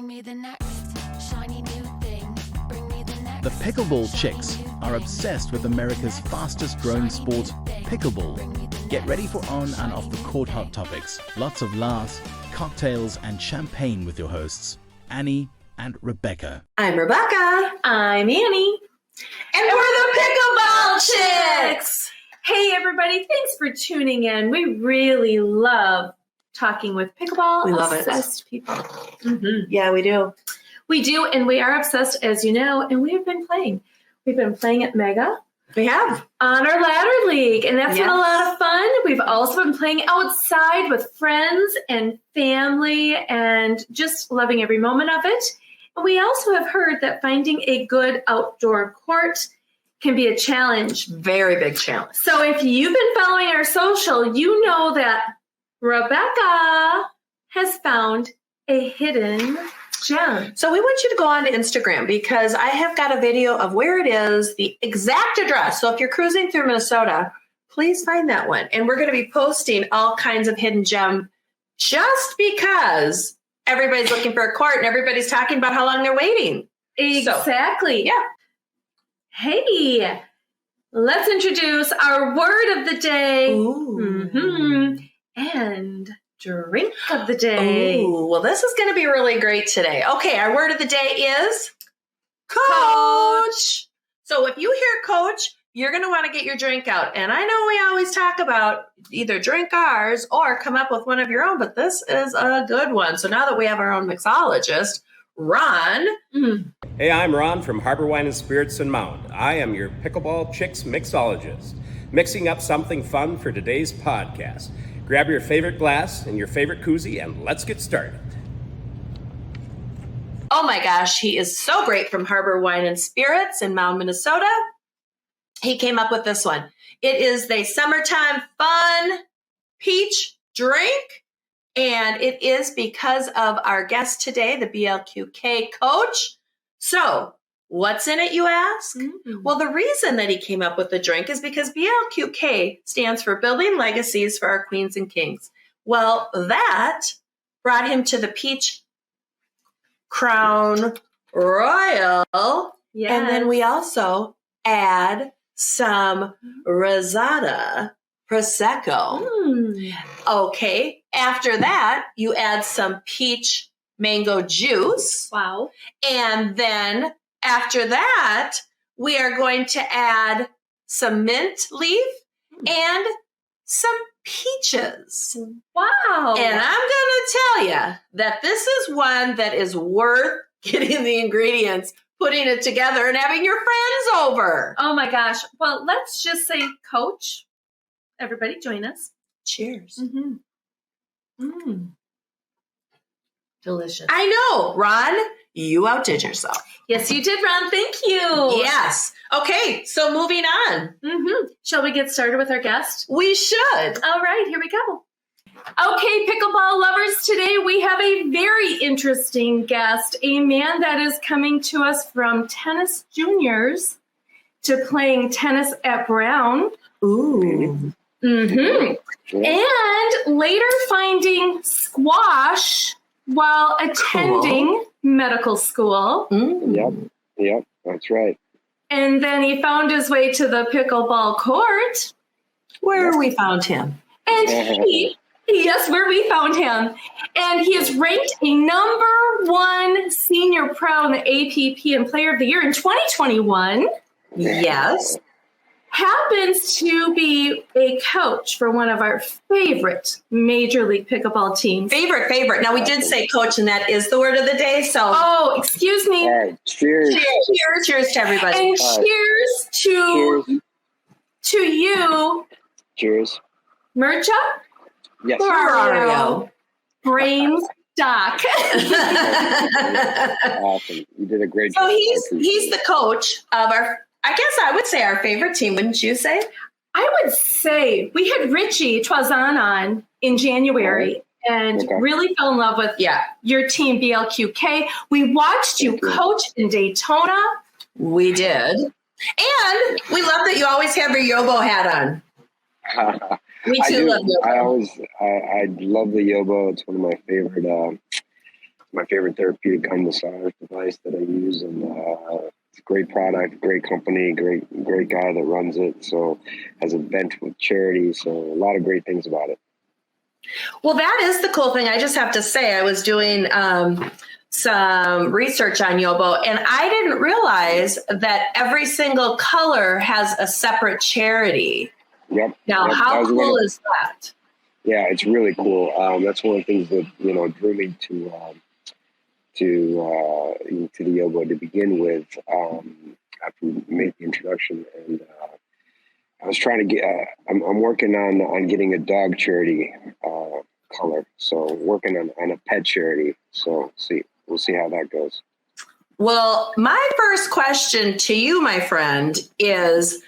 Bring me the next shiny new thing. Bring me the next. The pickleball chicks are obsessed with America's fastest growing sport, pickleball. Get ready for on and off the court hot topics. Lots of laughs, cocktails and champagne with your hosts, Annie and Rebecca. I'm Rebecca. I'm Annie. And we're the Pickleball Chicks. Hey everybody, thanks for tuning in. We really love talking with pickleball We love obsessed people. Mm-hmm. Yeah, we do. We do, and we are obsessed, as you know, and we have been playing. We've been playing at Mega. We have. On our ladder league, and that's been a Yes. lot of fun. We've also been playing outside with friends and family and just loving every moment of it. And we also have heard that finding a good outdoor court can be a challenge. Very big challenge. So if you've been following our social, you know that Rebecca has found a hidden gem. So we want you to go on to Instagram because I have got a video of where it is, the exact address. So if you're cruising through Minnesota, please find that one. And we're going to be posting all kinds of hidden gem just because everybody's looking for a court and everybody's talking about how long they're waiting. Exactly. Yeah. Hey, let's introduce our word of the day. And drink of the day. Ooh, well, this is going to be really great today. Okay, our word of the day is coach. So if you hear coach, you're going to want to get your drink out. And I know we always talk about either drink ours or come up with one of your own, but this is a good one. So now that we have our own mixologist, Ron. Hey, I'm Ron from Harbor Wine and Spirits in Mound. I am your Pickleball Chicks mixologist, mixing up something fun for today's podcast. Grab your favorite glass and your favorite koozie, and let's get started. Oh my gosh, he is so great from Harbor Wine and Spirits in Mound, Minnesota. He came up with this one. It is the summertime fun peach drink. And it is because of our guest today, the BLQK coach. So what's in it, you ask? Well, the reason that he came up with the drink is because BLQK stands for Building Legacies for Our Queens and Kings. Well, that brought him to the Peach Crown Royal. Yes. And then we also add some Rosada Prosecco. Okay. After that, you add some peach mango juice. Wow. And then after that, we are going to add some mint leaf and some peaches. Wow. And I'm going to tell you that this is one that is worth getting the ingredients, putting it together, and having your friends over. Oh my gosh. Well, let's just say, coach, everybody join us. Cheers. Delicious. I know, Ron, you outdid yourself. Yes, you did, Ron. Thank you. Yes. Okay, so moving on. Shall we get started with our guest? We should. All right, here we go. Okay, pickleball lovers, today we have a very interesting guest, a man that is coming to us from tennis juniors to playing tennis at Brown. Ooh. And later finding squash while attending medical school. Yep, that's right. And then he found his way to the pickleball court. Where we found him. And where we found him. And he is ranked a #1 senior pro in the APP and Player of the Year in 2021. Yes. Happens to be a coach for one of our favorite Major League Pickleball teams. Favorite. Now, we did say coach, and that is the word of the day. So, Oh, excuse me. All right, cheers. cheers to everybody. And cheers to you, Cheers. Mircea Yes. Morariu, BRAINSDOC. Awesome. You did a great So job. he's the coach of I guess I would say our favorite team, wouldn't you say? I would say we had Richie Twazan on in January and really fell in love with your team, BLQK. We watched you coach in Daytona. We did. And we love that you always have your Yobo hat on. We too love Yobo. I love the Yobo. It's one of my favorite my favorite therapeutic gun massage device that I use, and it's a great product, great company, great guy that runs it. So has a bent with charity. So a lot of great things about it. Well, that is the cool thing. I just have to say, I was doing some research on Yobo, and I didn't realize that every single color has a separate charity. Yep. Now, Yep. how cool is that? Yeah, it's really cool. That's one of the things that drew me to the Yobo to begin with. After we made the introduction, and I was trying to get. I'm working on getting a dog charity color. So working on a pet charity. So we'll see how that goes. Well, my first question to you, my friend, is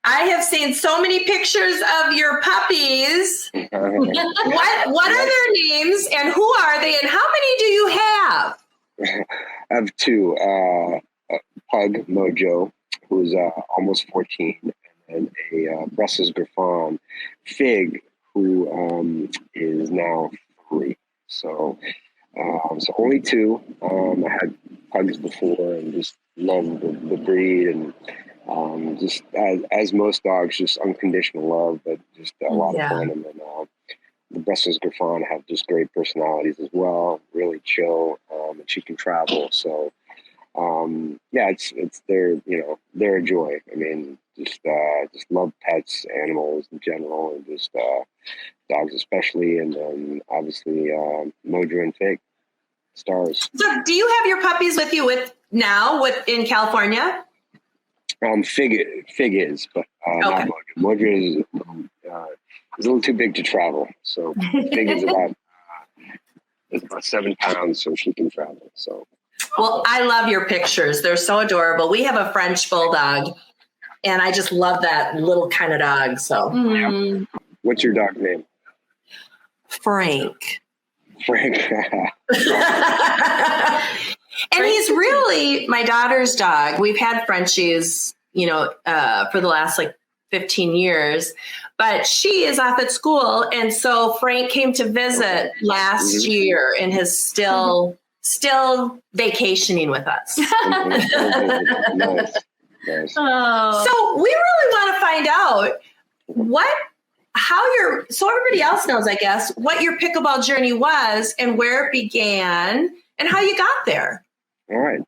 I have seen so many pictures of your puppies. What are their names and who are they and how many do you have? I have two, Pug Mojo, who's almost 14, and a Brussels Griffon, Fig, who is now 3. So only 2. I had pugs before and just loved the breed, and just as most dogs, just unconditional love, but just a lot of fun. And then the Brussels Griffon have just great personalities as well, really chill, and she can travel. So it's they're a joy. I mean, just love pets, animals in general, and just dogs especially, and then obviously Mojo and Fig, stars. So do you have your puppies with you in California? Fig is, but not Mojo. Mojo is a little too big to travel. So Fig is about 7 pounds, so she can travel. So. Well, I love your pictures. They're so adorable. We have a French bulldog, and I just love that little kind of dog. So, What's your dog name? Frank. Frank. And he's really my daughter's dog. We've had Frenchies, for the last 15 years, but she is off at school. And so Frank came to visit last year and is still vacationing with us. Nice. Oh. So we really want to find out so everybody else knows, I guess, what your pickleball journey was and where it began and how you got there. All right.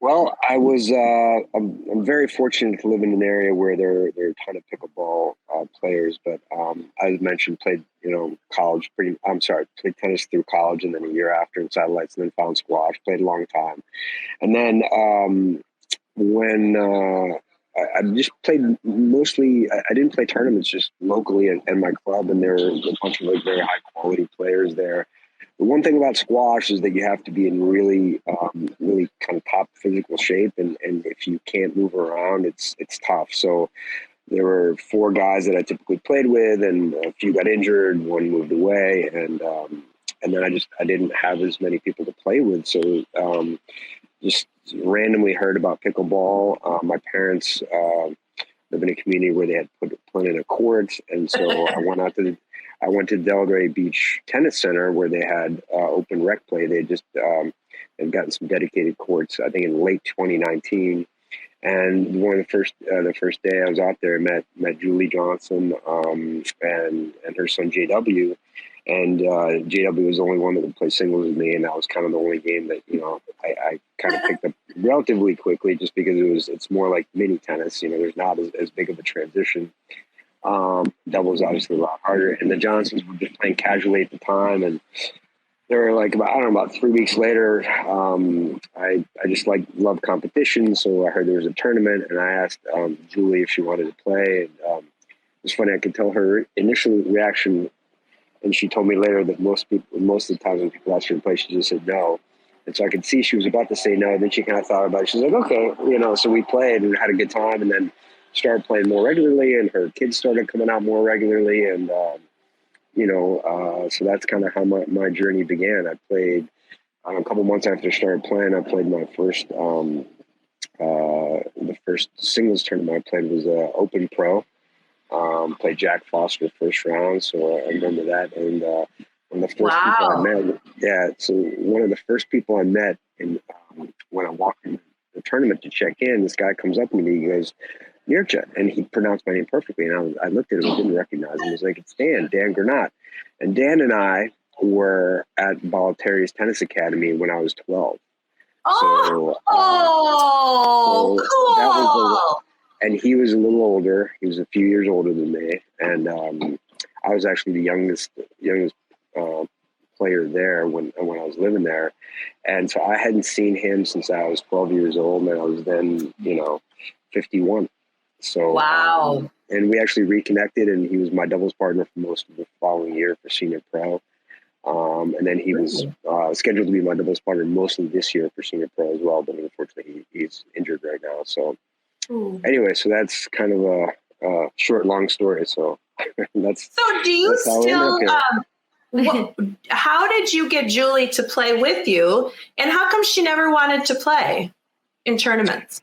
Well, I was, I'm very fortunate to live in an area where there are a ton of pickleball players, but as mentioned, played tennis through college and then a year after in satellites, and then found squash, played a long time. And then when I just played mostly, I didn't play tournaments, just locally and my club, and there were a bunch of very high quality players there. The one thing about squash is that you have to be in really kind of top physical shape, and if you can't move around, it's tough. So there were 4 guys that I typically played with, and a few got injured, one moved away, and then I didn't have as many people to play with. So just randomly heard about pickleball. My parents live in a community where they had put in a court, and so I went to Delray Beach Tennis Center where they had open rec play. They just had gotten some dedicated courts, I think in late 2019. And one of the first day I was out there, I met Julie Johnson and her son JW. And JW was the only one that would play singles with me, and that was kind of the only game that I kind of picked up relatively quickly, just because it's more like mini tennis. There's not as big of a transition. Doubles obviously a lot harder, and the Johnsons were just playing casually at the time, and they were about 3 weeks later. I just love competition, so I heard there was a tournament, and I asked Julie if she wanted to play. And it was funny, I could tell her initial reaction, and she told me later that most of the time when people asked her to play, she just said no. And so I could see she was about to say no, and then she kind of thought about it. She's like, okay, so we played and had a good time, and then started playing more regularly, and her kids started coming out more regularly. And, so that's kind of how my journey began. I played a couple months after I started playing. I played my first, the first singles tournament I played was Open Pro. Played Jack Foster first round. So I remember that. And one of the first people I met. Yeah, so one of the first people I met, and when I walked in the tournament to check in, this guy comes up to me and he goes, Mircea, and he pronounced my name perfectly. And I looked at him and didn't recognize him. He was like, it's Dan Granat. And Dan and I were at Bolletari's Tennis Academy when I was 12. Oh, So cool. that was and he was a little older. He was a few years older than me. And I was actually the youngest player there when I was living there. And so I hadn't seen him since I was 12 years old. And I was then, 51. So, wow. And we actually reconnected, and he was my doubles partner for most of the following year for senior pro. And then he was scheduled to be my doubles partner mostly this year for senior pro as well, but unfortunately he's injured right now. So anyway, so that's kind of a short, long story. So that's. So do you still? How did you get Julie to play with you, and how come she never wanted to play in tournaments?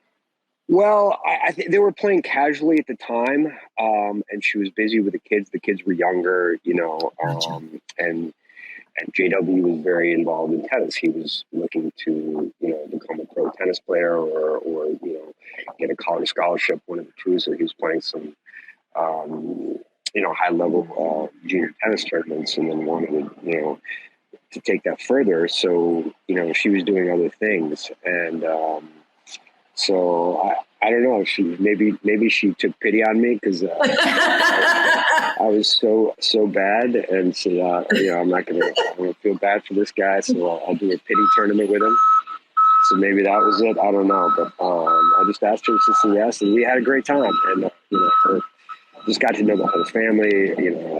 Well, I think they were playing casually at the time, and she was busy with the kids. The kids were younger, and JW was very involved in tennis. He was looking to, become a pro tennis player or get a college scholarship, one of the two. So he was playing some, high level junior tennis tournaments, and then wanted to take that further. So, she was doing other things, and so I don't know. Maybe she took pity on me because I was so bad, and so I'm gonna feel bad for this guy. So I'll do a pity tournament with him. So maybe that was it. I don't know, but I just asked her to say yes, and we had a great time. And just got to know the whole family.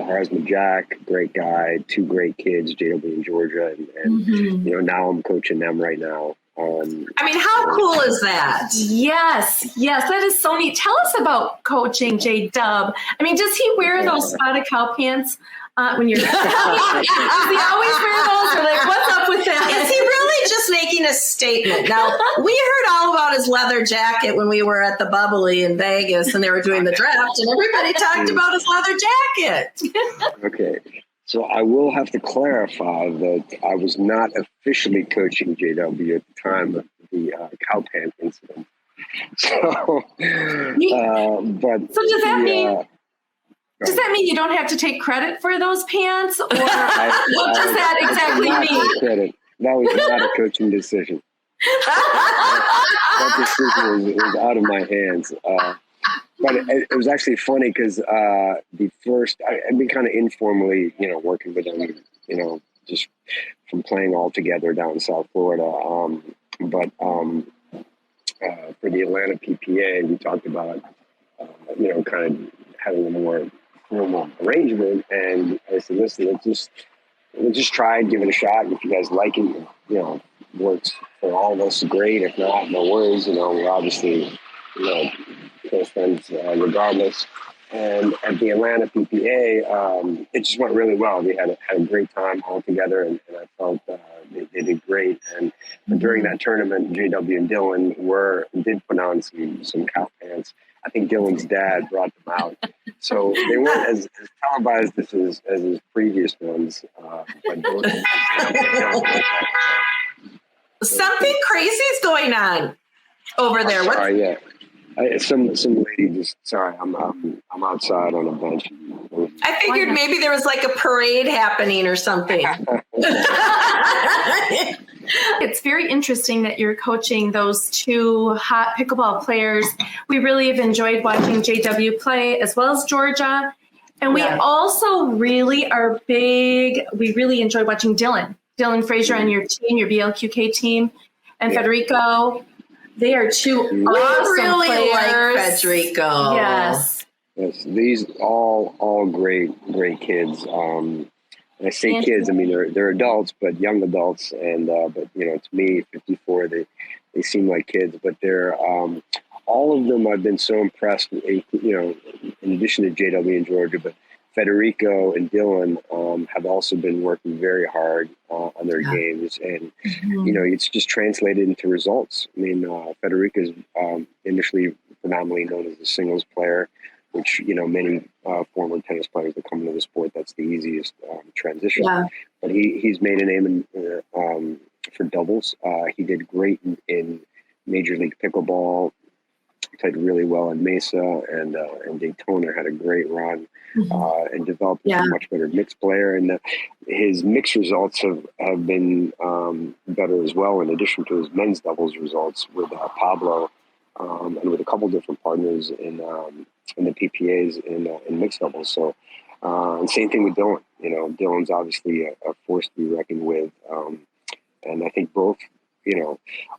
Her husband Jack, great guy, two great kids, JW and Georgia, and now I'm coaching them right now. How cool is that? Yes, that is so neat. Tell us about coaching J-Dub. Does he wear those spotted cow pants when you're? Does he always wear those? Or what's up with that? Is he really just making a statement? Now, we heard all about his leather jacket when we were at the Bubbly in Vegas, and they were doing the draft, and everybody talked about his leather jacket. Okay. So I will have to clarify that I was not officially coaching JW at the time of the cow pant incident. So, but so does that mean? Does that mean you don't have to take credit for those pants, or what does that exactly mean? Credit. That was not a coaching decision. That decision was out of my hands. But it was actually funny because I've been kind of informally, working with them, just from playing all together down in South Florida. But for the Atlanta PPA, we talked about, kind of having a more formal arrangement. And I said, listen, let's just try and give it a shot. If you guys like it, works for all of us, great. If not, no worries. We're obviously, close friends regardless. And at the Atlanta PPA, it just went really well. We had a great time all together, and I felt they did great. And during that tournament, JW and Dylan did put on some cow pants. I think Dylan's dad brought them out. So they weren't as televised as his previous ones. But something crazy is going on over there. Sorry, yeah. Some lady just I'm outside on a bench. I figured maybe there was like a parade happening or something. It's very interesting that you're coaching those two hot pickleball players. We really have enjoyed watching JW play as well as Georgia. And we also really are big. We really enjoy watching Dylan Frazier on your team, your BLQK team, and Federico. They are two awesome players. Like Federico. Yes. These all great kids. When I say kids, I mean they're adults, but young adults. And but to me, 54, they seem like kids. But they're all of them. I've been so impressed. In addition to JW and Georgia, but Federico and Dylan have also been working very hard on their games, and it's just translated into results. I mean, Federico is initially predominantly known as a singles player, which, many former tennis players that come into the sport, that's the easiest transition. Yeah. But he's made a name for doubles. He did great in Major League Pickleball. Played really well in Mesa and Daytona. Had a great run and developed a much better mixed player. And his mixed results have been better as well. In addition to his men's doubles results with Pablo and with a couple different partners in the PPAs in mixed doubles. So and same thing with Dylan. Dylan's obviously a force to be reckoned with. And I think both.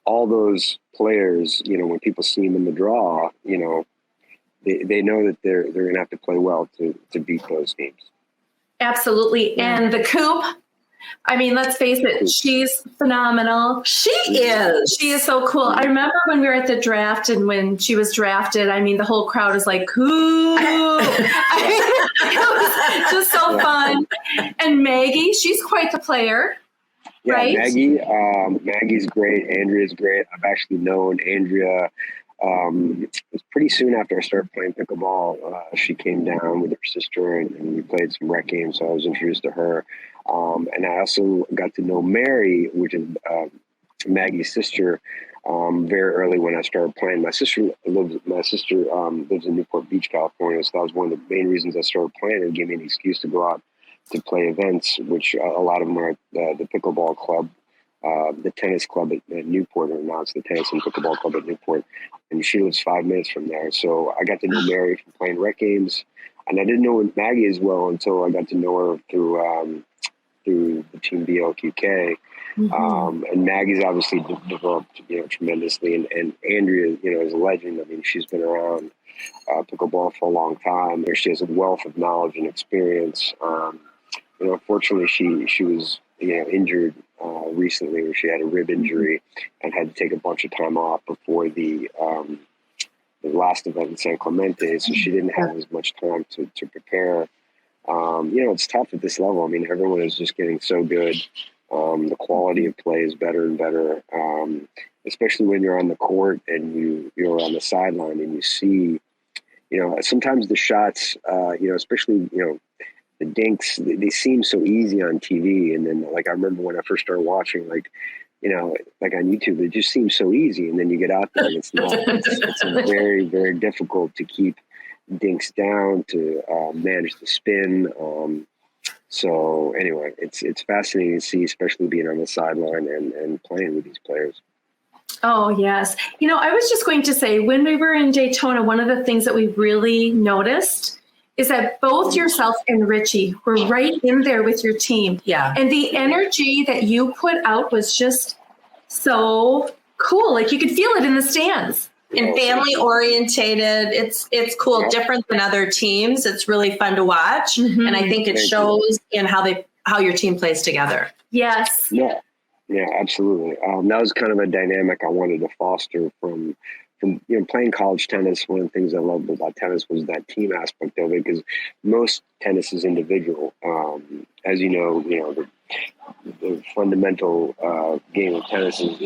All those players, when people see them in the draw, they know that they're going to have to play well to beat those teams. Absolutely. And the Coop, I mean, let's face it, she's phenomenal. She is. She is so cool. I remember when we were at the draft and when she was drafted, I mean, the whole crowd was like, Coop. It was just so fun. And Maggie, she's quite the player. Yeah, right? Maggie's great. Andrea's great. I've actually known Andrea. It was pretty soon after I started playing pickleball. She came down with her sister and we played some rec games. So I was introduced to her. And I also got to know Mary, which is Maggie's sister, very early when I started playing. My sister lives in Newport Beach, California. So that was one of the main reasons I started playing. It gave me an excuse to go out to play events, which a lot of them are the pickleball club, the tennis club at Newport, or now it's the tennis and pickleball club at Newport. And she lives 5 minutes from there. So I got to know Mary from playing rec games. And I didn't know Maggie as well until I got to know her through the team BLQK. And Maggie's obviously developed tremendously. And Andrea, is a legend. I mean, she's been around pickleball for a long time. She has a wealth of knowledge and experience. Unfortunately, she was injured recently, where she had a rib injury and had to take a bunch of time off before the last event in San Clemente. So she didn't have as much time to prepare. It's tough at this level. I mean, everyone is just getting so good. The quality of play is better and better, especially when you're on the court and you're on the sideline and you see, sometimes the shots, especially, the dinks, they seem so easy on TV. And then, I remember when I first started watching, like on YouTube, it just seems so easy. And then you get out there and it's not. It's very, very difficult to keep dinks down, to manage the spin. So anyway, it's fascinating to see, especially being on the sideline and playing with these players. Oh, yes. I was just going to say, when we were in Daytona, one of the things that we really noticed is that both yourself and Richie were right in there with your team. Yeah. And the energy that you put out was just so cool. Like you could feel it in the stands. And family orientated. It's cool, different than other teams. It's really fun to watch. And I think it shows in how your team plays together. Yes. Yeah, absolutely. That was kind of a dynamic I wanted to foster from playing college tennis. One of the things I loved about tennis was that team aspect of it, because most tennis is individual. As you know, the fundamental game of tennis is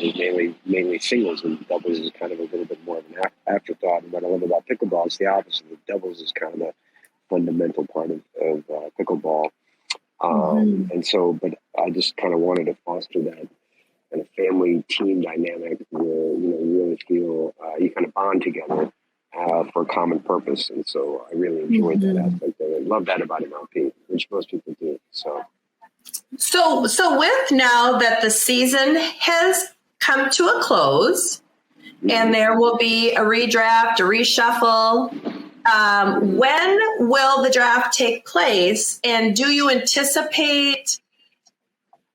mainly singles, and doubles is kind of a little bit more of an afterthought. And what I love about pickleball is the opposite. The doubles is kind of the fundamental part of pickleball. And so, but I just kind of wanted to foster that kind of family team dynamic where, you really feel you kind of bond together for a common purpose. And so I really enjoyed that aspect of it. Love that about MLP, which most people do. So with now that the season has come to a close and there will be a redraft, a reshuffle, when will the draft take place? And do you anticipate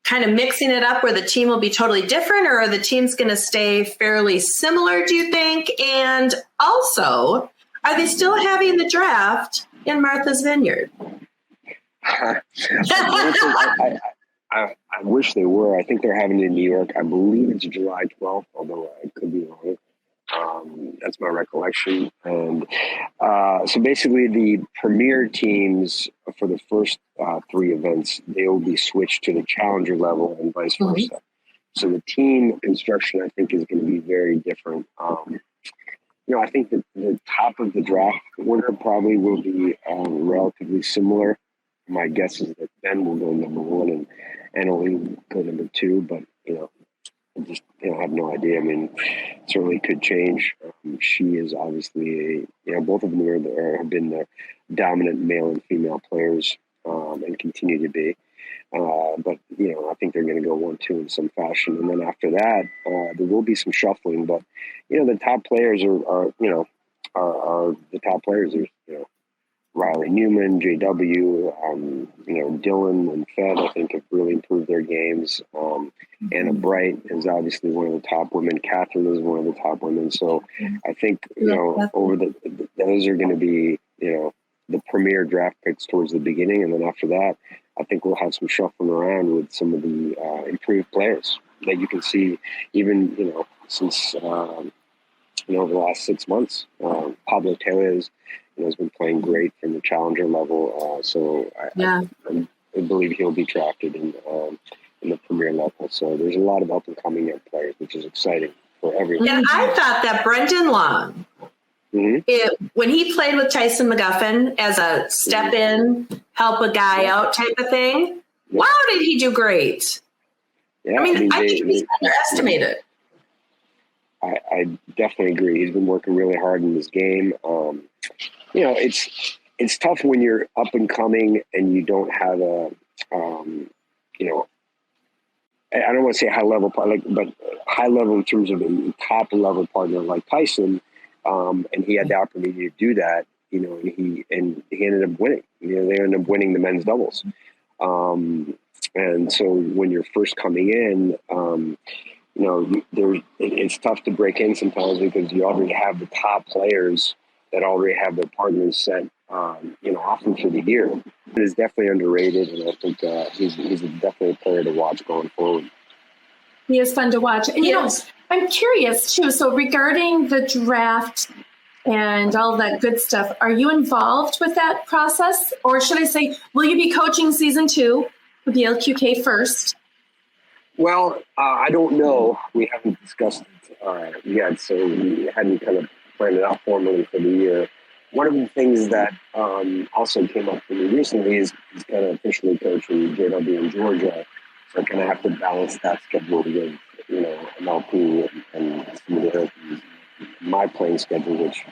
kind of mixing it up where the team will be totally different, or are the teams going to stay fairly similar, do you think? And also, are they still having the draft in Martha's Vineyard? I wish they were. I think they're having it in New York. I believe it's July 12th, although I could be wrong. That's my recollection. And so basically the premier teams for the first 3 events, they will be switched to the challenger level and vice versa. So the team construction, I think, is going to be very different. I think that the top of the draft order probably will be relatively similar. My guess is that Ben will go number 1 and Annalie will go number 2, but I just have no idea. I mean, certainly could change. She is obviously both of them have been the dominant male and female players and continue to be. But I think they're going to go 1-2 in some fashion, and then after that, there will be some shuffling. But the top players are the top players. There's Riley Newman, JW, Dylan and Fed, I think, have really improved their games. Anna Bright is obviously one of the top women. Catherine is one of the top women. So I think, over those are going to be, the premier draft picks towards the beginning. And then after that, I think we'll have some shuffling around with some of the improved players that you can see even, since, over the last 6 months. Pablo Tellez, has been playing great from the challenger level. So I believe he'll be drafted in the premier level. So there's a lot of up and coming young players, which is exciting for everyone. And I thought that Brendan Long, when he played with Tyson McGuffin as a step in, help a guy out type of thing, wow, did he do great? Yeah, I think he's underestimated. I definitely agree. He's been working really hard in this game. It's tough when you're up and coming and you don't have a, I don't want to say high level, but high level in terms of a top level partner like Tyson. And he had the opportunity to do that, and he ended up winning. They ended up winning the men's doubles. And so when you're first coming in, it's tough to break in sometimes because you already have the top players that already have their partners set, often for the year. It is definitely underrated, and I think he's definitely a player to watch going forward. He is fun to watch. And, I'm curious, too. So regarding the draft and all that good stuff, are you involved with that process? Or should I say, will you be coaching season 2 with the LQK first? Well, I don't know. We haven't discussed it yet, so we hadn't kind of planned it out formally for the year. One of the things that also came up for me recently is kind of officially coaching JW in Georgia. So I kind of have to balance that schedule with, MLP and some of the other things. My playing schedule, which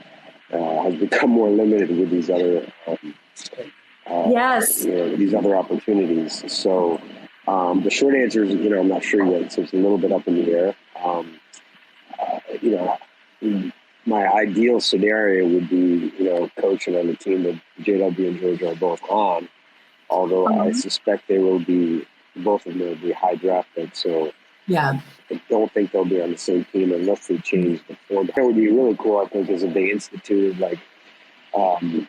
has become more limited with these other these other opportunities. So the short answer is, I'm not sure yet. So it's a little bit up in the air. My ideal scenario would be, coaching on the team that JW and Georgia are both on. Although I suspect both of them will be high draft picks. So I don't think they'll be on the same team unless they change the format. What would be really cool, I think, is if they instituted an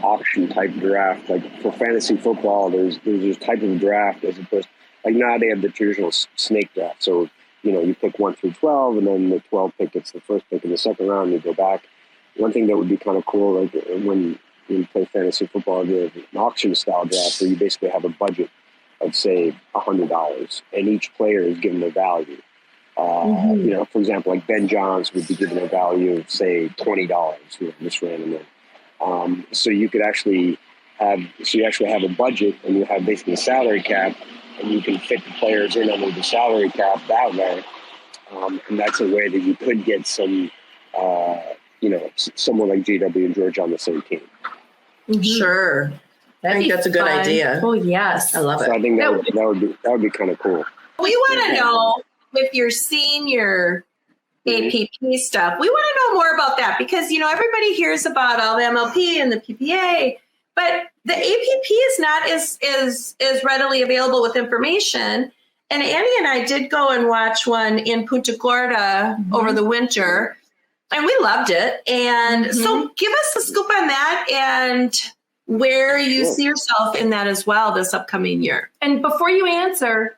auction type draft. Like for fantasy football, there's this type of draft as opposed now they have the traditional snake draft. So, you pick 1 through 12, and then the 12 pick gets the first pick in the second round, and you go back. One thing that would be kind of cool, like when you play fantasy football, you have an auction style draft where you basically have a budget of, say, $100, and each player is given a value. For example, like Ben Johns would be given a value of, say, $20, just randomly. So you could actually have a budget, and you have basically a salary cap, and you can fit the players in under the salary cap that way. And that's a way that you could get some, someone like JW and George on the same team. Sure. I think that's a good idea. Oh, yes. I love it. So I think that would be kind of cool. We want to know with your senior APP stuff. We want to know more about that because, everybody hears about all the MLP and the PPA, but the APP is not as readily available with information. And Annie and I did go and watch one in Punta Gorda over the winter, and we loved it. And so give us a scoop on that and where you see yourself in that as well this upcoming year. And before you answer,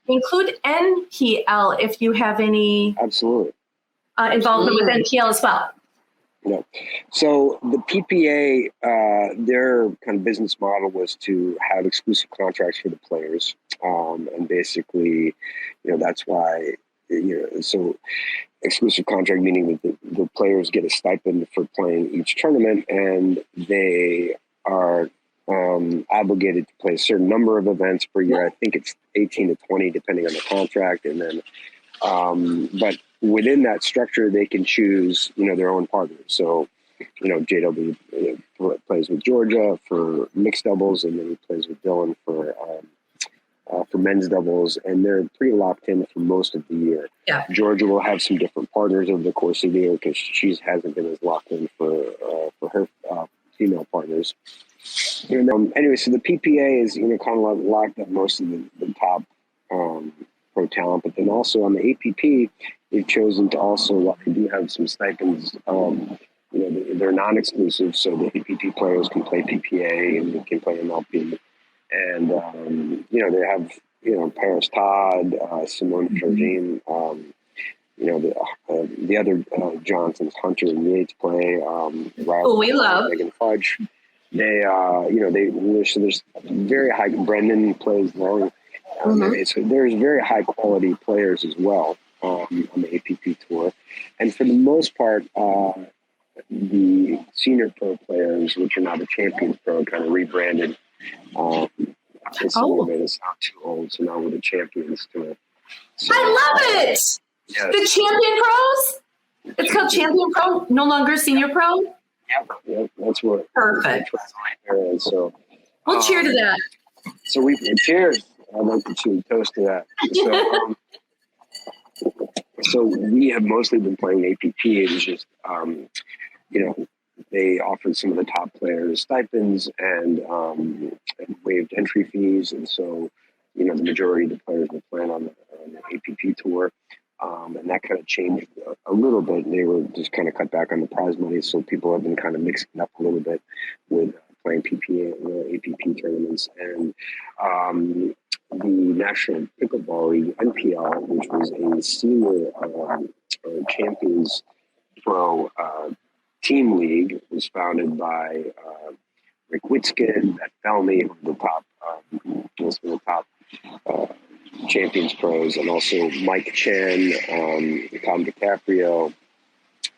include NPL if you have any involvement with NPL as well. Yeah. So the PPA, their kind of business model was to have exclusive contracts for the players. And basically, that's why, so exclusive contract, meaning that the players get a stipend for playing each tournament, and they are obligated to play a certain number of events per year. I think it's 18 to 20, depending on the contract. And then, but within that structure, they can choose, their own partners. So, JW plays with Georgia for mixed doubles, and then he plays with Dylan for men's doubles, and they're pretty locked in for most of the year. Yeah. Georgia will have some different partners over the course of the year because she hasn't been as locked in for her female partners. And, anyway, so the PPA is kind of locked up most of the top pro talent, but then also on the APP, they've chosen to also do have some stipends. They're non-exclusive, so the APP players can play PPA and they can play MLP. And, they have, Paris Todd, Simone Georgine, the other Johnsons, Hunter and Yates play. We love Megan Fudge. They, so there's very high, Brendan plays well. There's very high quality players as well on the APP tour. And for the most part, the senior pro players, which are now the Champions Pro, kind of rebranded. It's a little bit, it's not too old, so now we're the Champions Tour. So, I love it! Yes. The Champion Pros? It's called Champion Pro, no longer Senior Pro? Yep, that's what. Perfect. And so, We'll cheer to that. So cheers. I'd like to toast to that. So we have mostly been playing APP. It's just, they offered some of the top players stipends and waived entry fees. And so, the majority of the players were playing on the APP tour. And that kind of changed a little bit. They were just kind of cut back on the prize money. So people have been kind of mixing up a little bit with playing PPA and APP tournaments. And the National Pickleball League, NPL, which was a senior Champions Pro team league, was founded by Rick Witzkin, Beth Bellamy, the top Champions Pros, and also Mike Chen, Tom DiCaprio,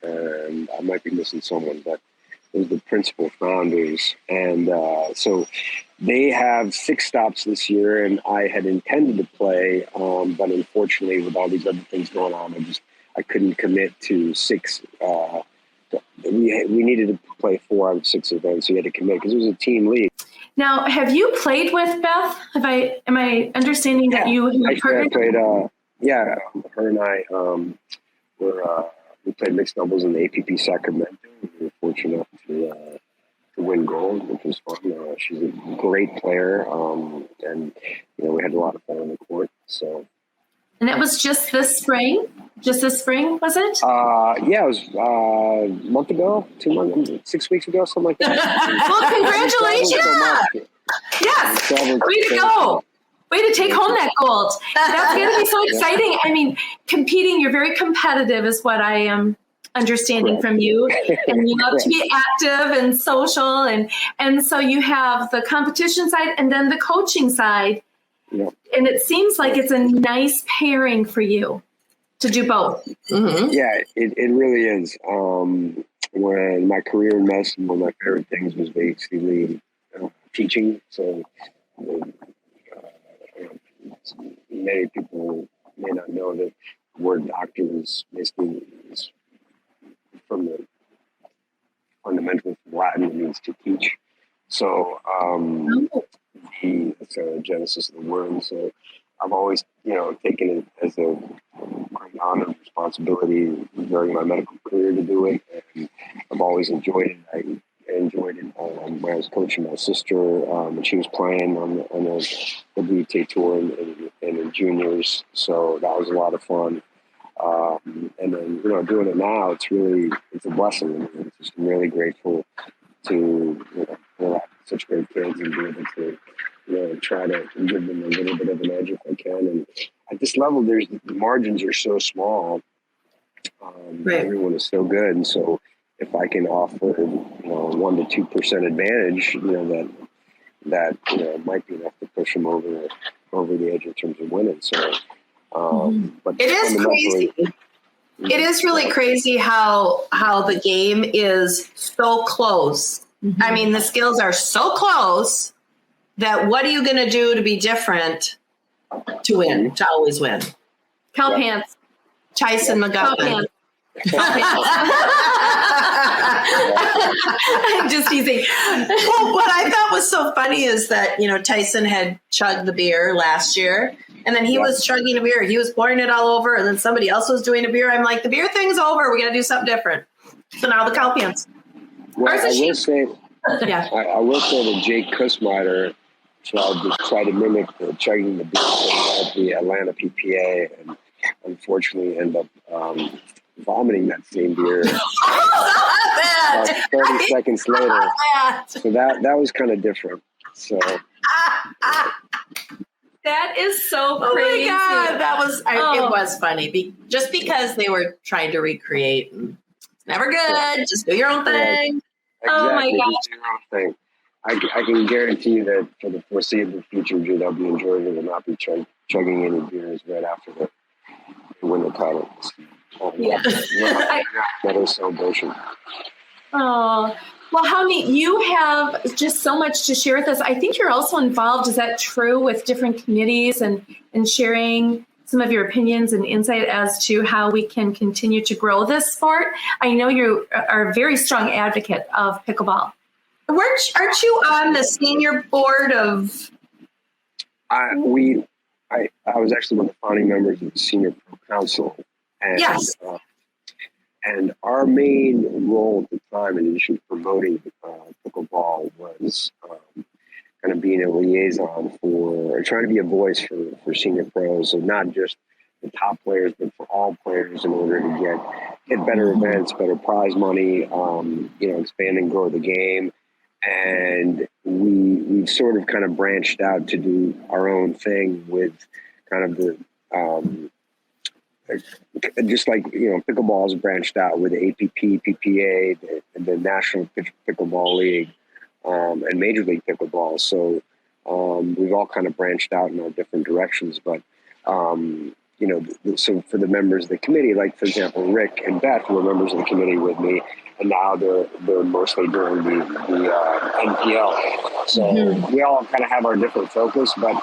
and I might be missing someone, but those are the principal founders. And so they have 6 stops this year, and I had intended to play, but unfortunately with all these other things going on, I couldn't commit to 6. We needed to play 4 out of 6 events, so you had to commit because it was a team league. Now, have you played with Beth? Am I understanding that you partnered? I played. Her and I we played mixed doubles in the APP Sacramento. We were fortunate enough to win gold, which was fun. She's a great player, and we had a lot of fun on the court. So. And it was just this spring? Just this spring, was it? Yeah, it was a month ago, 2 months, 6 weeks ago, something like that. Well, congratulations! Yes, way to go. Way to take home that gold. That's going to be so exciting. I mean, competing, you're very competitive is what I am understanding from you. And you love to be active and social. And so you have the competition side and then the coaching side. Yep. And it seems like it's a nice pairing for you to do both. Mm-hmm. Yeah, it really is. When my career in medicine, one of my favorite things was basically teaching. So many people may not know that the word doctor is basically from the fundamental from Latin, it means to teach. So it's a genesis of the word. So I've always, taken it as a great honor and responsibility during my medical career to do it. And I've always enjoyed it. I enjoyed it when I was coaching my sister when she was playing on the WTA tour and in juniors. So that was a lot of fun. And then, doing it now, it's a blessing. I'm really grateful to have such great kids and be able to try to give them a little bit of an edge if I can. And at this level, the margins are so small. Right. Everyone is so good, and so if I can offer 1% to 2% advantage, that might be enough to push them over the edge in terms of winning. So, but it is crazy. It is really crazy how the game is so close. Mm-hmm. I mean, the skills are so close that what are you going to do to be different to win, to always win? Cow pants. Tyson Cow McGuffin. pants. I'm just teasing. Well, what I thought was so funny is that, Tyson had chugged the beer last year, and then he was chugging a beer. He was pouring it all over, and then somebody else was doing a beer. I'm like, the beer thing's over. We got to do something different. So now the cow pants. Well, Ours is I will say, Yeah. I will say that Jake Kussmeyer tried to mimic the chugging the beer thing at the Atlanta PPA, and unfortunately ended up vomiting that same beer about 30 seconds later. So that was kind of different. So That is so Oh crazy. my God, that was it was funny just because they were trying to recreate. And it's never good. Just do your own thing. Oh my exactly, God. just do your own thing. I can guarantee you that for the foreseeable future, JW and Jordan will not be chugging any beers right after they win the title. Yeah. Better celebration. Oh, well, how neat. You have just so much to share with us. I think you're also involved, is that true, with different committees and sharing some of your opinions and insight as to how we can continue to grow this sport? I know you are a very strong advocate of pickleball. Aren't you on the senior board of? I was actually one of the founding members of the Senior Pro Council. And, Yes. And our main role at the time, in addition to promoting pickleball, was kind of being a liaison for, trying to be a voice for senior pros. So not just the top players, but for all players, in order to get better events, better prize money, expand and grow the game. And we've sort of kind of branched out to do our own thing with kind of the just like pickleball has branched out with the APP, PPA, the National Pickleball League, and Major League Pickleball. So we've all kind of branched out in our different directions. But so for the members of the committee, like for example, Rick and Beth were members of the committee with me, and now they're mostly doing the NPL. So we all kind of have our different focus, but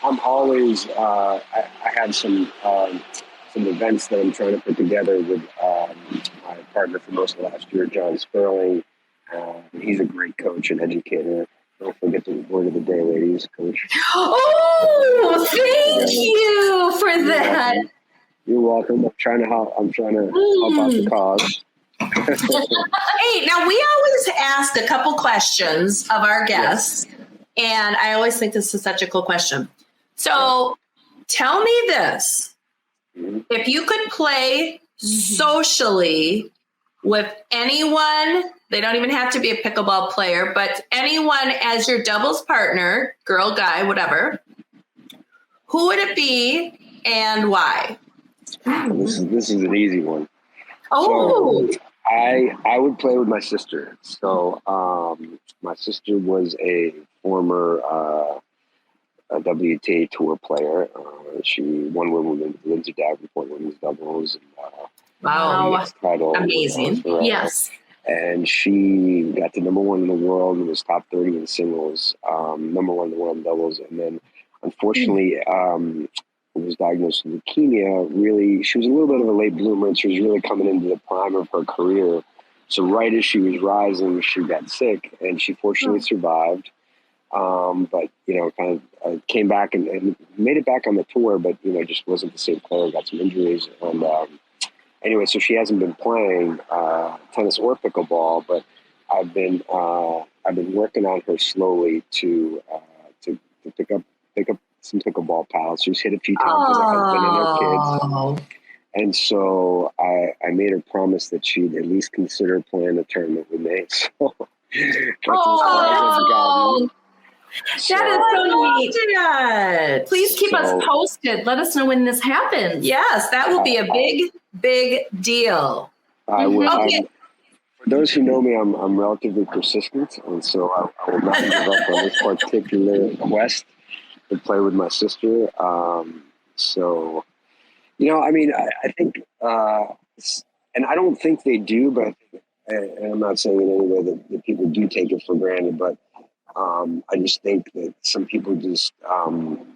I'm always I have some events that I'm trying to put together with my partner for most of last year, John Sperling. He's a great coach and educator. Don't forget the word of the day, ladies, coach. Oh, thank you for that. You're welcome. I'm trying to help out the cause. Hey, now we always ask a couple questions of our guests, and I always think this is such a cool question. So tell me this. If you could play socially with anyone, they don't even have to be a pickleball player, but anyone as your doubles partner, girl, guy, whatever, who would it be and why? This is an easy one. Oh, So, I would play with my sister. So my sister was a former a WTA tour player. She won Wimbledon with Lindsay Davenport women's doubles. And, wow. title, Amazing. Yes. And she got to number one in the world and was top 30 in singles, number one in the world in doubles. And then unfortunately, was diagnosed with leukemia. Really, she was a little bit of a late bloomer, and she was really coming into the prime of her career. So right as she was rising, she got sick, and she fortunately survived. But kind of came back and made it back on the tour, but just wasn't the same player. Got some injuries, and anyway, so she hasn't been playing tennis or pickleball. But I've been working on her slowly to pick up some pickleball paddles. She's hit a few times with her husband and her kids. And so I made her promise that she'd at least consider playing a tournament with me. So That is so neat. Please keep us posted. Let us know when this happens. Yes, that will be a big, big deal. I will. Okay. For those who know me, I'm relatively persistent, and so I will not give up on this particular quest to play with my sister. So I mean, I think, and I don't think they do, but and I'm not saying in any way that people do take it for granted, but I just think that some people just don't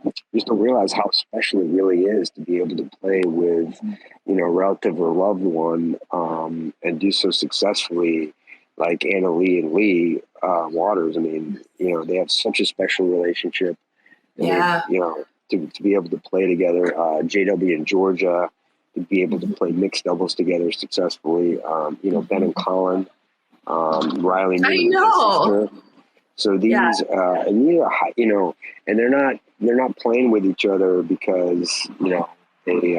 realize how special it really is to be able to play with, a relative or loved one, and do so successfully, like Anna Lee and Lee Waters. I mean, they have such a special relationship. And Yeah. to be able to play together, JW and Georgia, to be able to play mixed doubles together successfully. Ben and Colin, Riley, I know. sister. So these, and they're not playing with each other because they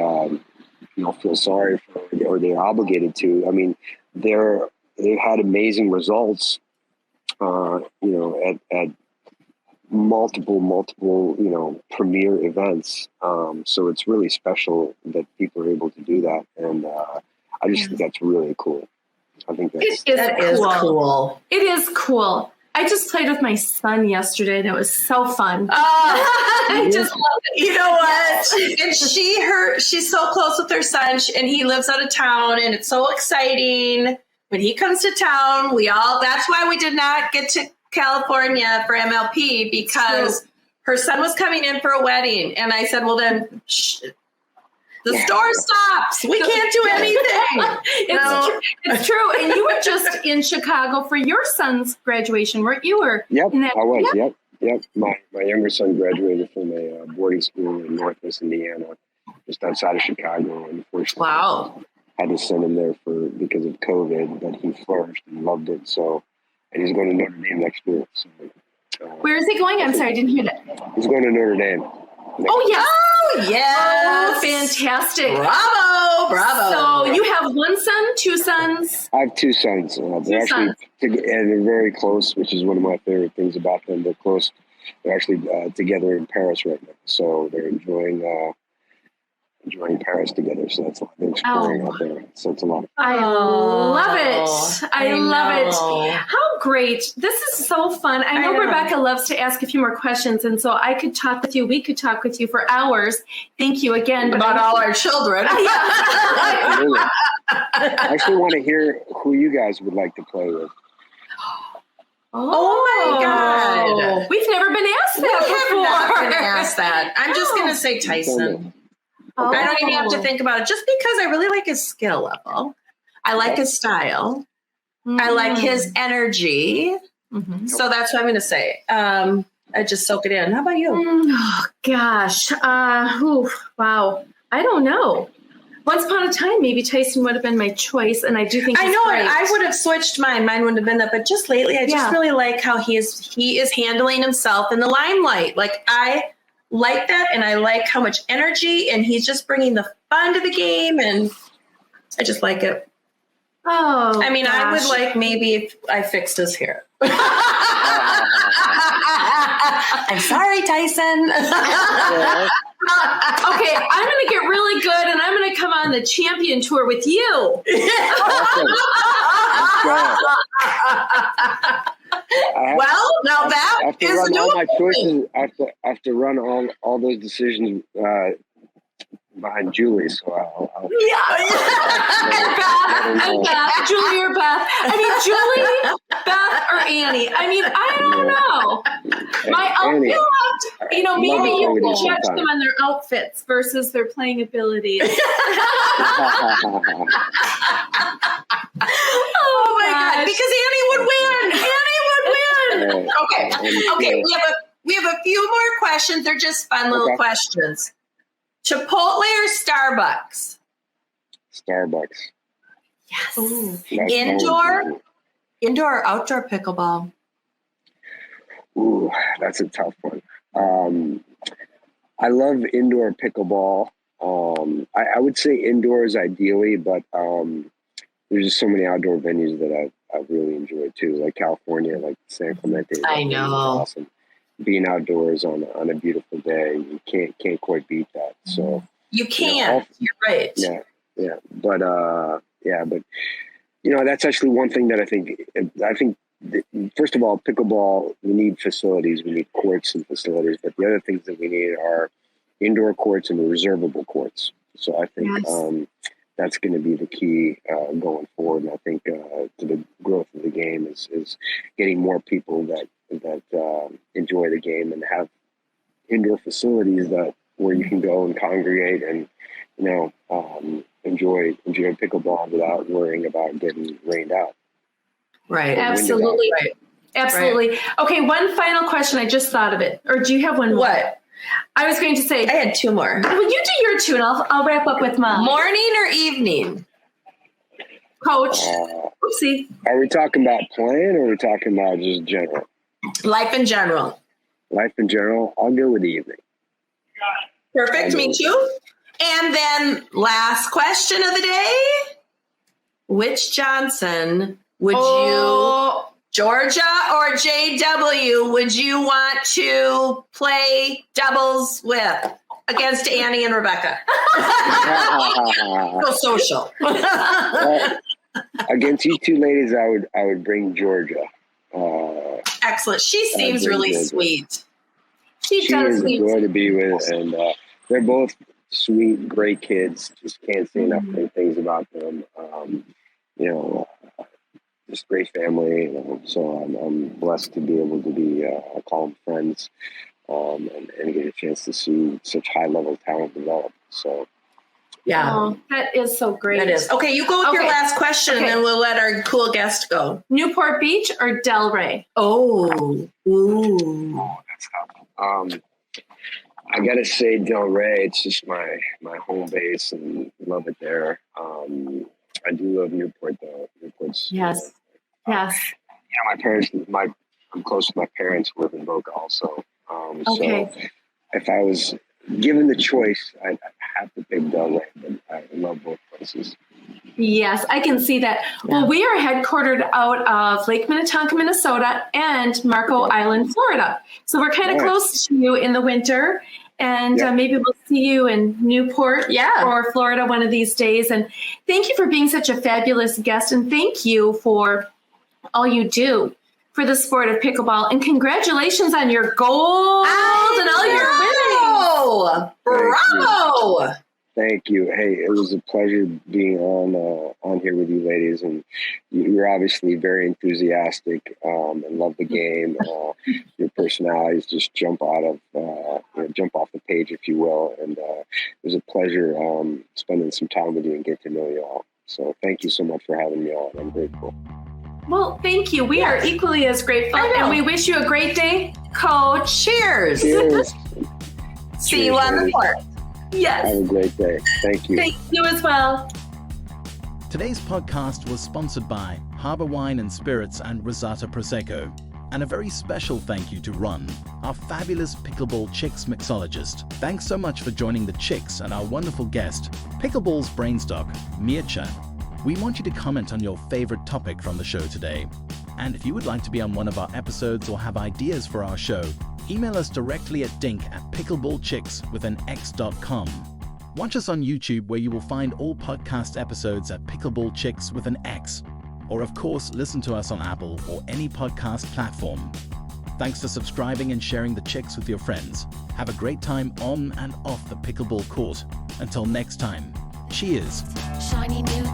feel sorry for it or they're obligated to. I mean, they've had amazing results, at multiple premier events. So it's really special that people are able to do that, and I just think that's really cool. I think That is cool. It is cool. I just played with my son yesterday, and it was so fun. I just love it. You know what? And she's so close with her son, and he lives out of town, and it's so exciting when he comes to town. That's why we did not get to California for MLP, because her son was coming in for a wedding, and I said, well, then the store stops. We can't do anything. It's true. And you were just in Chicago for your son's graduation, weren't you? Yep, I was. Yep. My younger son graduated from a boarding school in Northwest Indiana, just outside of Chicago. And unfortunately, had to send him there because of COVID, but he flourished and loved it. And he's going to Notre Dame next year. So, where is he going? I'm sorry, I didn't hear that. He's going to Notre Dame. Oh, yes. Oh, yes. Oh, fantastic. Bravo. So you have one son, two sons? I have two sons. They're actually and they're very close, which is one of my favorite things about them. They're close. They're actually together in Paris right now. So they're enjoying Paris together. So that's a lot. They're exploring out there. So it's a lot of fun. I love it. I love know. it. How great. This is so fun. I know Rebecca loves to ask a few more questions, and so I could talk with you. We could talk with you for hours. Thank you again. About all our children. Absolutely. I actually want to hear who you guys would like to play with. Oh my God. We've never been asked that before. We have not been asked that. I'm just going to say Tyson. I don't even have to think about it, just because I really like his skill level. I like his style. I like his energy. So that's what I'm going to say. I just soak it in. How about you? Oh, gosh. Wow. I don't know. Once upon a time, maybe Tyson would have been my choice, and I do think he's great. I would have switched mine. Mine wouldn't have been that, but just lately, I just really like how he is handling himself in the limelight. Like, I like that, and I like how much energy, and he's just bringing the fun to the game, and I just like it. Oh, I mean, gosh. I would like maybe if I fixed his hair. I'm sorry, Tyson. Okay, I'm going to get really good, and I'm going to come on the champion tour with you. Well, now that is run all my doable. choices. I have to run all those decisions behind Julie. So I'll And Beth, Julie or Beth. I mean, Julie, Beth, or Annie. I mean, I don't know. Annie. Maybe you with can you judge sometime. them on their outfits versus their playing abilities. Oh my God! Because Annie would win. Okay. We have a few more questions. They're just fun little questions. Chipotle or Starbucks? Starbucks. Yes. Ooh. Indoor or outdoor pickleball? Ooh, that's a tough one. I love indoor pickleball. I would say indoors ideally, but there's just so many outdoor venues that I really enjoy too, like California, like San Clemente. I know. Awesome. Being outdoors on a beautiful day, you can't quite beat that. So you can't. You're right. Yeah. But that's actually one thing that I think. First of all, pickleball, we need facilities. We need courts and facilities. But the other things that we need are indoor courts and reservable courts. So I think that's going to be the key going forward. And I think to the growth of the game is getting more people that enjoy the game and have indoor facilities where you can go and congregate and enjoy pickleball without worrying about getting rained out. Right. Absolutely. Right. Absolutely. Right. Okay, one final question. I just thought of it. Or do you have one more? What? I was going to say. I had two more. Well, you do your two, and I'll wrap up with mine. Morning or evening? Coach. Oopsie. Are we talking about playing or are we talking about just general? Life in general. Life in general, I'll go with the evening. Perfect. Me too. And then last question of the day. Which Johnson would you, Georgia or JW, would you want to play doubles with against Annie and Rebecca? Go social. Against you two ladies, I would bring Georgia. Excellent. She seems really sweet. She does. Is a joy to be with, and they're both sweet, great kids. Just can't say enough great things about them. Just great family. So I'm blessed to be able to be call them friends, and get a chance to see such high level talent develop. So. Yeah. Oh, that is so great. That is. Okay, you go with your last question, and then we'll let our cool guest go. Newport Beach or Delray? Oh. Ooh. Oh, that's tough. I got to say Delray. It's just my home base and love it there. I do love Newport, though. Newport's, yes. Yes. My parents, I'm close to my parents who live in Boca also. So if I was given the choice, I'd have to pick Delray, but I love both places. Yes, I can see that. Yeah. Well, we are headquartered out of Lake Minnetonka, Minnesota, and Marco Island, Florida. So we're kind of close to you in the winter, and maybe we'll see you in Newport or Florida one of these days. And thank you for being such a fabulous guest, and thank you for all you do for the sport of pickleball. And congratulations on your gold and all your winnings. Bravo! Thank you. Hey, it was a pleasure being on here with you ladies, and you're obviously very enthusiastic and love the game. Your personalities just jump off the page, if you will. And it was a pleasure spending some time with you and get to know you all. So thank you so much for having me on. I'm grateful. Well, thank you. We are equally as grateful, and we wish you a great day, Coach. Cheers. See you on the court. Yes. Have a great day. Thank you. Thank you as well. Today's podcast was sponsored by Harbor Wine and Spirits and Rosata Prosecco. And a very special thank you to Ron, our fabulous Pickleball Chicks mixologist. Thanks so much for joining the Chicks and our wonderful guest, Pickleball's BRAINSDOC, Mircea. We want you to comment on your favorite topic from the show today. And if you would like to be on one of our episodes or have ideas for our show, email us directly at dink@pickleballchicks.com. Watch us on YouTube, where you will find all podcast episodes at Pickleball Chicks with an X. Or of course, listen to us on Apple or any podcast platform. Thanks for subscribing and sharing the Chicks with your friends. Have a great time on and off the pickleball court. Until next time, cheers. Shiny new